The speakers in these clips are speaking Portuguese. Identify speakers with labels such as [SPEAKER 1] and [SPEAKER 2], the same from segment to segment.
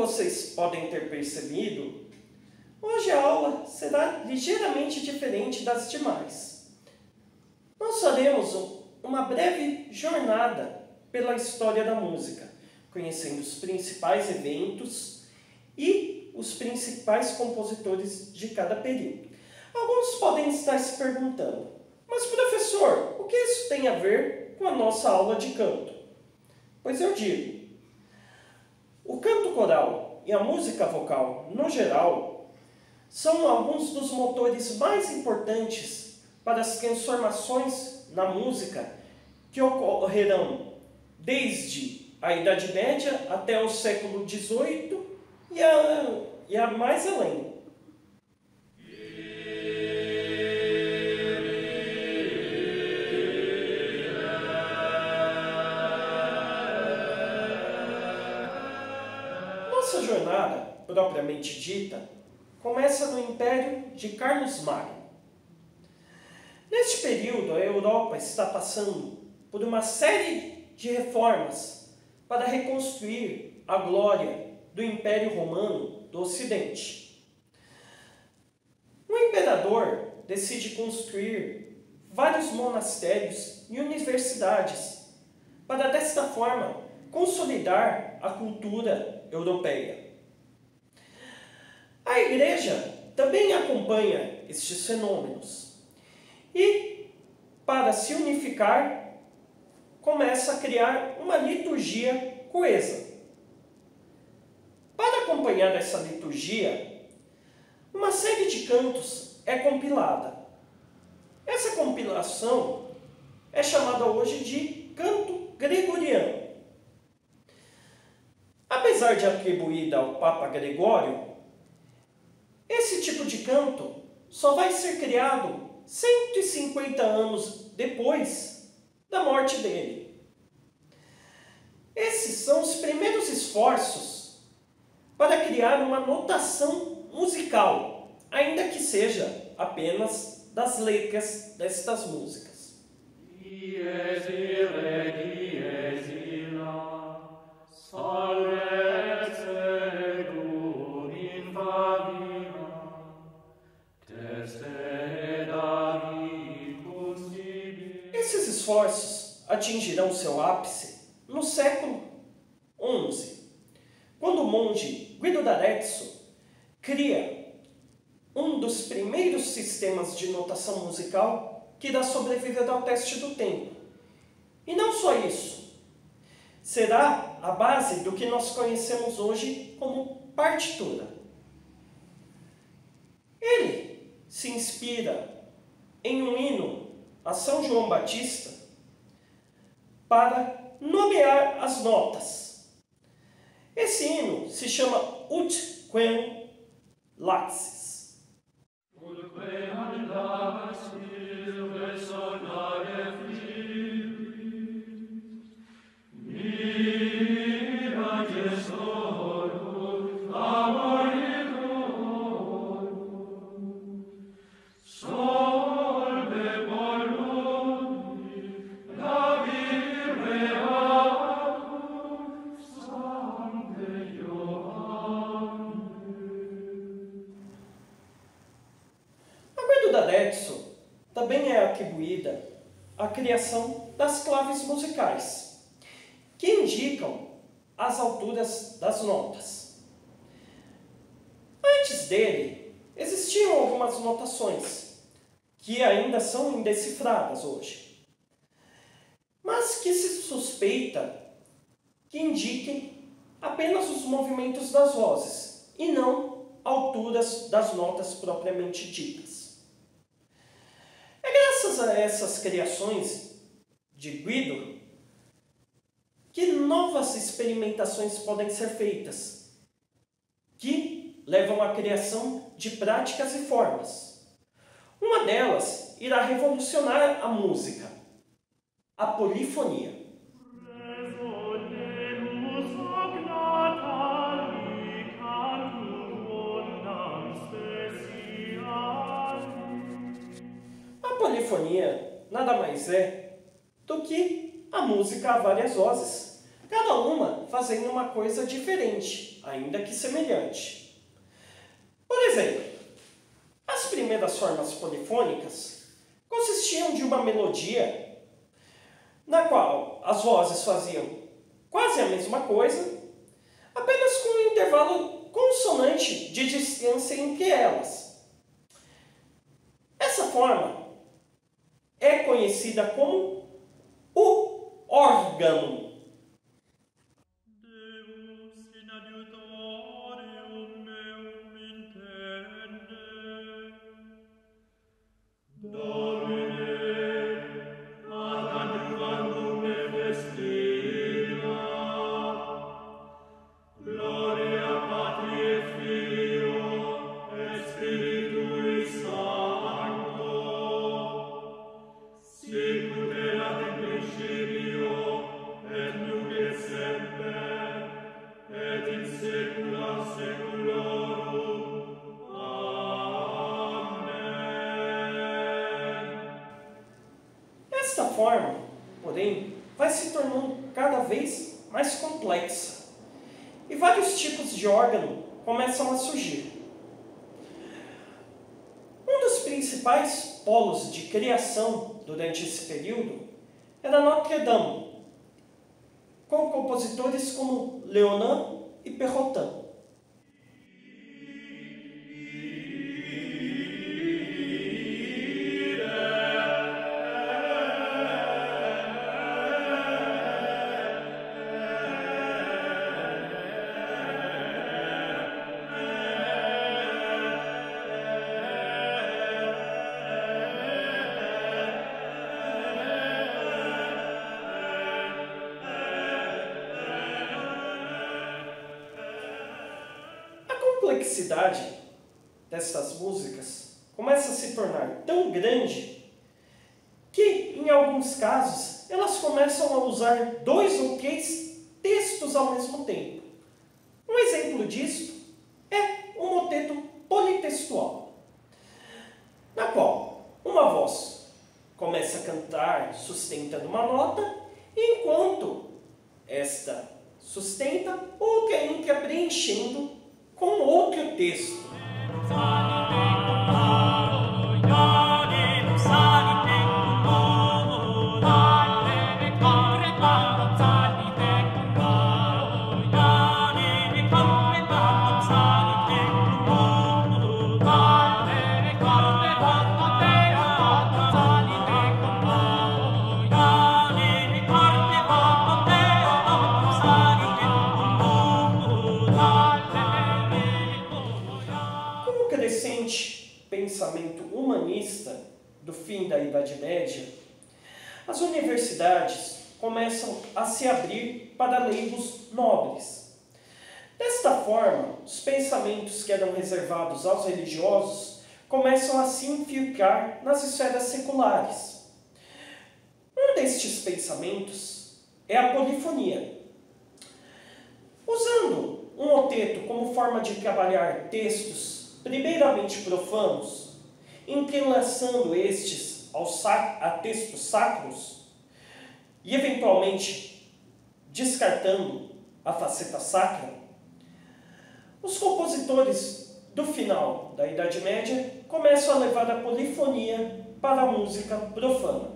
[SPEAKER 1] vocês podem ter percebido, hoje a aula será ligeiramente diferente das demais. Nós faremos uma breve jornada pela história da música, conhecendo os principais eventos e os principais compositores de cada período. Alguns podem estar se perguntando, mas professor, o que isso tem a ver com a nossa aula de canto? Pois eu digo, o canto coral e a música vocal, no geral, são alguns dos motores mais importantes para as transformações na música que ocorrerão desde a Idade Média até o século XVIII e a mais além. Nossa jornada, propriamente dita, começa no Império de Carlos Magno. Neste período, a Europa está passando por uma série de reformas para reconstruir a glória do Império Romano do Ocidente. O imperador decide construir vários monastérios e universidades para, desta forma, consolidar a cultura europeia. A Igreja também acompanha estes fenômenos e, para se unificar, começa a criar uma liturgia coesa. Para acompanhar essa liturgia, uma série de cantos é compilada. Essa compilação é chamada hoje de canto gregoriano. Apesar de atribuída ao Papa Gregório, esse tipo de canto só vai ser criado 150 anos depois da morte dele. Esses são os primeiros esforços para criar uma notação musical, ainda que seja apenas das letras destas músicas. Esses esforços atingirão seu ápice no século XI, quando o monge Guido d'Arezzo cria um dos primeiros sistemas de notação musical que irá sobreviver ao teste do tempo. E não só isso, será a base do que nós conhecemos hoje como partitura. Ele se inspira em um hino a São João Batista para nomear as notas. Esse hino se chama Ut Quem Laxis. D'Arezzo também é atribuída a criação das claves musicais, que indicam as alturas das notas. Antes dele, existiam algumas notações, que ainda são indecifradas hoje, mas que se suspeita que indiquem apenas os movimentos das vozes, e não alturas das notas propriamente ditas. É graças a essas criações de Guido que novas experimentações podem ser feitas, que levam à criação de práticas e formas. Uma delas irá revolucionar a música, a polifonia. A polifonia nada mais é do que a música a várias vozes, cada uma fazendo uma coisa diferente, ainda que semelhante. Por exemplo, as primeiras formas polifônicas consistiam de uma melodia na qual as vozes faziam quase a mesma coisa, apenas com um intervalo consonante de distância entre elas. Essa forma é conhecida como o órgão. Esta forma, porém, vai se tornando cada vez mais complexa e vários tipos de órgão começam a surgir. Um dos principais polos de criação durante esse período era Notre Dame, com compositores como Leonin e Perrotin. A complexidade dessas músicas começa a se tornar tão grande que, em alguns casos, elas começam a usar 2 ou 3 textos ao mesmo tempo. Um exemplo disso é o moteto politextual, na qual uma voz começa a cantar sustentando uma nota, e enquanto esta sustenta, outra entra preenchendo com outro texto. Pensamento humanista do fim da Idade Média, as universidades começam a se abrir para leigos nobres. Desta forma, os pensamentos que eram reservados aos religiosos começam a se infiltrar nas esferas seculares. Um destes pensamentos é a polifonia. Usando um moteto como forma de trabalhar textos primeiramente profanos, entrelaçando estes a textos sacros e, eventualmente, descartando a faceta sacra, os compositores do final da Idade Média começam a levar a polifonia para a música profana.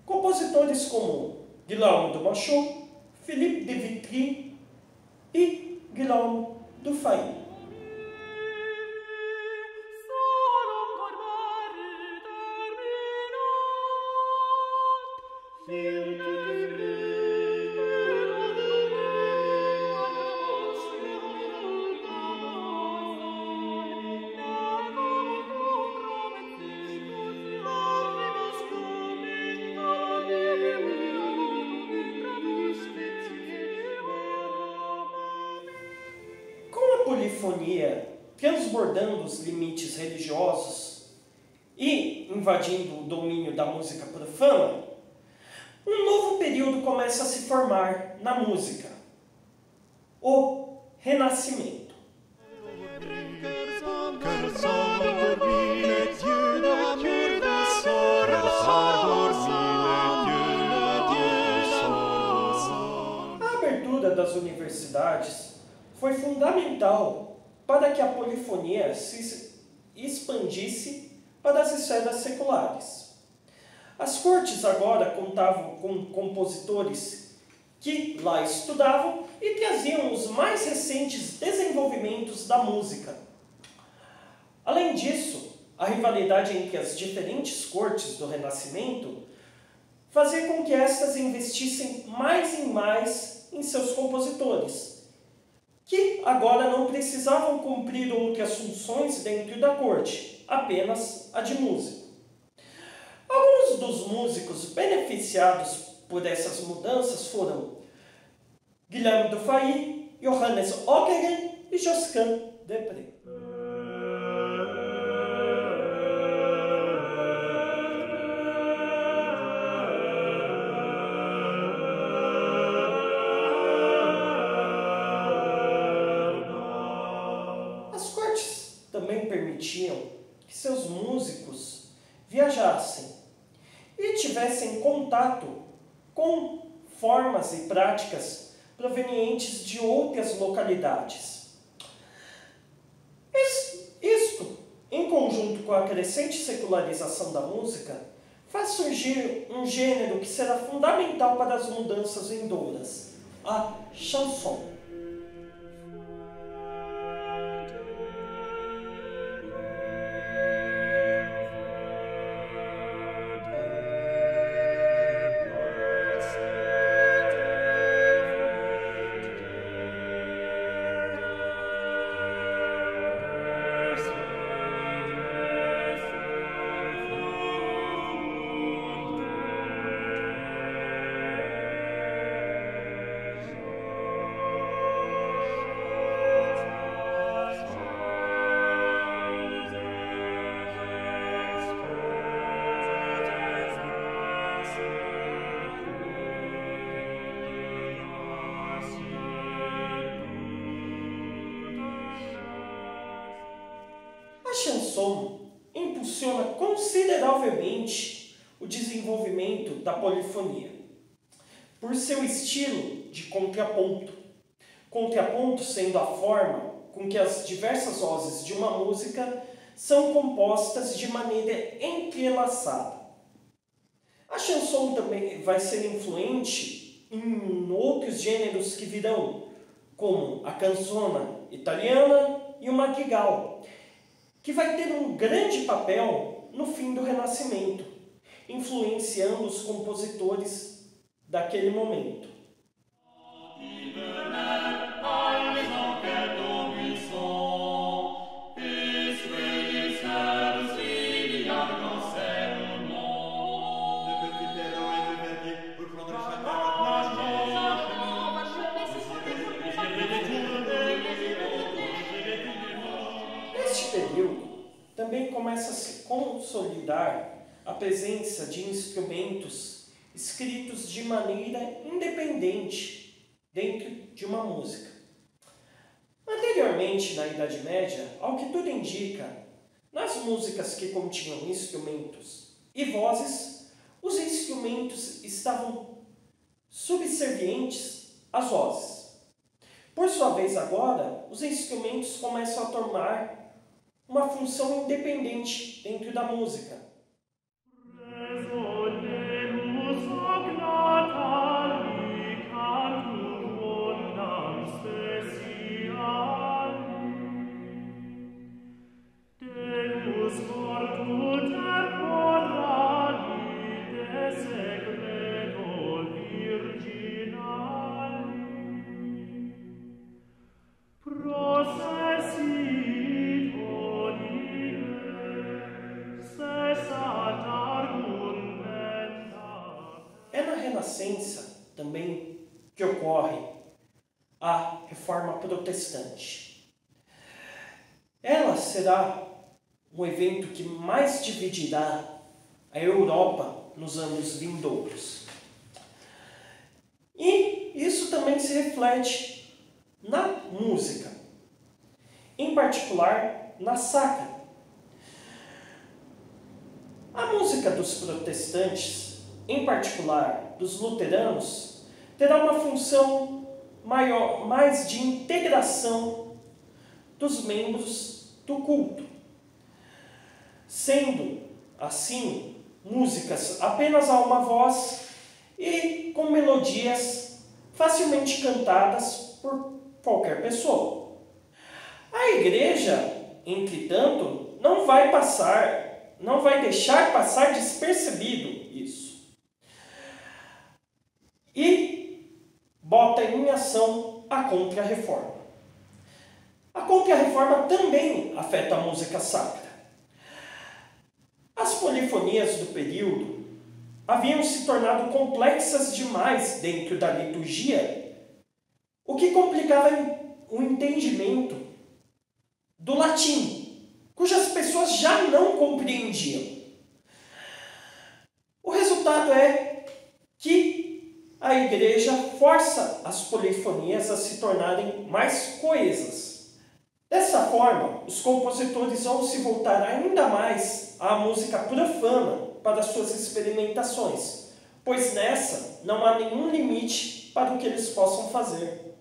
[SPEAKER 1] Compositores como Guillaume de Machaut, Philippe de Vitry e Guillaume Dufay. Polifonia transbordando os limites religiosos e invadindo o domínio da música profana, um novo período começa a se formar na música: o Renascimento. A abertura abertura das universidades foi fundamental para que a polifonia se expandisse para as esferas seculares. As cortes agora contavam com compositores que lá estudavam e traziam os mais recentes desenvolvimentos da música. Além disso, a rivalidade entre as diferentes cortes do Renascimento fazia com que estas investissem mais e mais em seus compositores, que agora não precisavam cumprir outras funções dentro da corte, apenas a de músico. Alguns dos músicos beneficiados por essas mudanças foram Guilherme Dufay, Johannes Ockeghem e Josquin des Prez. As cortes também permitiam que seus músicos viajassem e tivessem contato com formas e práticas provenientes de outras localidades. Isto, em conjunto com a crescente secularização da música, faz surgir um gênero que será fundamental para as mudanças vindouras, a chanson. A chanson impulsiona consideravelmente o desenvolvimento da polifonia, por seu estilo de contraponto. Contraponto sendo a forma com que as diversas vozes de uma música são compostas de maneira entrelaçada. A chanson também vai ser influente em outros gêneros que virão, como a canzona italiana e o madrigal, que vai ter um grande papel no fim do Renascimento, influenciando os compositores daquele momento. Neste período, também começa a se consolidar a presença de instrumentos escritos de maneira independente dentro de uma música. Anteriormente, na Idade Média, ao que tudo indica, nas músicas que continham instrumentos e vozes, os instrumentos estavam subservientes às vozes. Por sua vez, agora, os instrumentos começam a tomar uma função independente dentro da música. Renascença também que ocorre a Reforma Protestante. Ela será um evento que mais dividirá a Europa nos anos vindouros. E isso também se reflete na música, em particular na sacra. A música dos protestantes, em particular dos luteranos, terá uma função mais de integração dos membros do culto, sendo, assim, músicas apenas a uma voz e com melodias facilmente cantadas por qualquer pessoa. A igreja, entretanto, não vai deixar passar despercebido isso. E bota em ação a Contra-Reforma. A Contra-Reforma também afeta a música sacra. As polifonias do período haviam se tornado complexas demais dentro da liturgia, o que complicava o entendimento do latim, cujas pessoas já não compreendiam. O resultado é que a igreja força as polifonias a se tornarem mais coesas. Dessa forma, os compositores vão se voltar ainda mais à música profana para suas experimentações, pois nessa não há nenhum limite para o que eles possam fazer.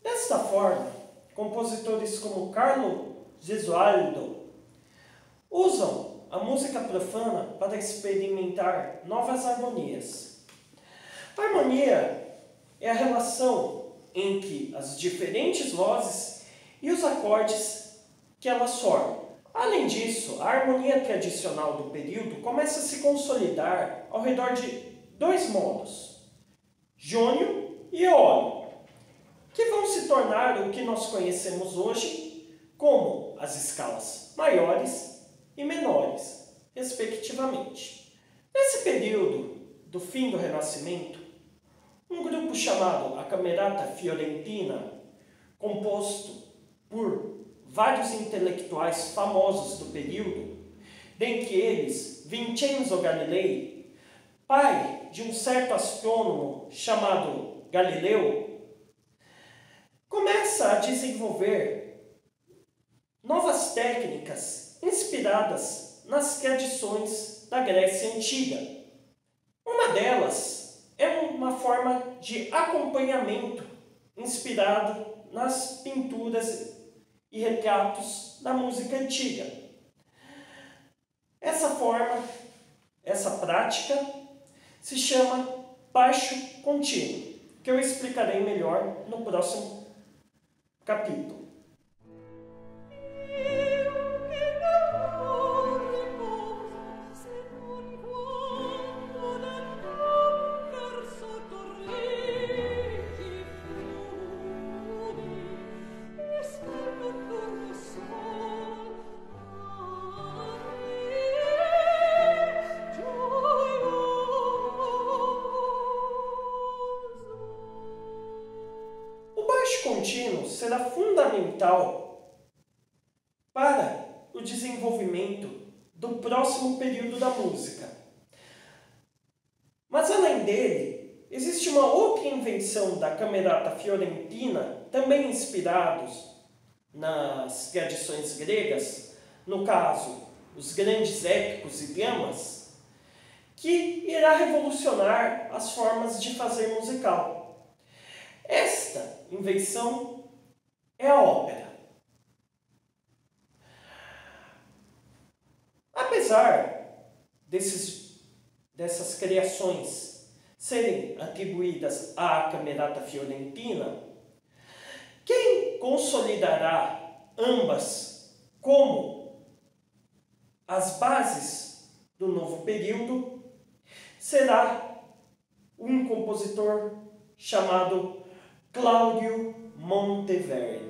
[SPEAKER 1] Desta forma, compositores como Carlo Gesualdo usam a música profana para experimentar novas harmonias. A harmonia é a relação entre as diferentes vozes e os acordes que elas formam. Além disso, a harmonia tradicional do período começa a se consolidar ao redor de dois modos, jônio e eólio, que vão se tornar o que nós conhecemos hoje como as escalas maiores e menores, respectivamente. Nesse período do fim do Renascimento, um grupo chamado a Camerata Fiorentina, composto por vários intelectuais famosos do período, dentre eles Vincenzo Galilei, pai de um certo astrônomo chamado Galileu, começa a desenvolver novas técnicas inspiradas nas tradições da Grécia Antiga. Uma delas é uma forma de acompanhamento inspirado nas pinturas e retratos da música antiga. Essa forma, essa prática, se chama baixo contínuo, que eu explicarei melhor no próximo capítulo. Contínuo será fundamental para o desenvolvimento do próximo período da música. Mas além dele, existe uma outra invenção da Camerata Fiorentina, também inspirados nas tradições gregas, no caso, os grandes épicos e dramas, que irá revolucionar as formas de fazer musical. Esta invenção é a ópera. Apesar dessas criações serem atribuídas à Camerata Fiorentina, quem consolidará ambas como as bases do novo período, será um compositor chamado Cláudio Monteverdi.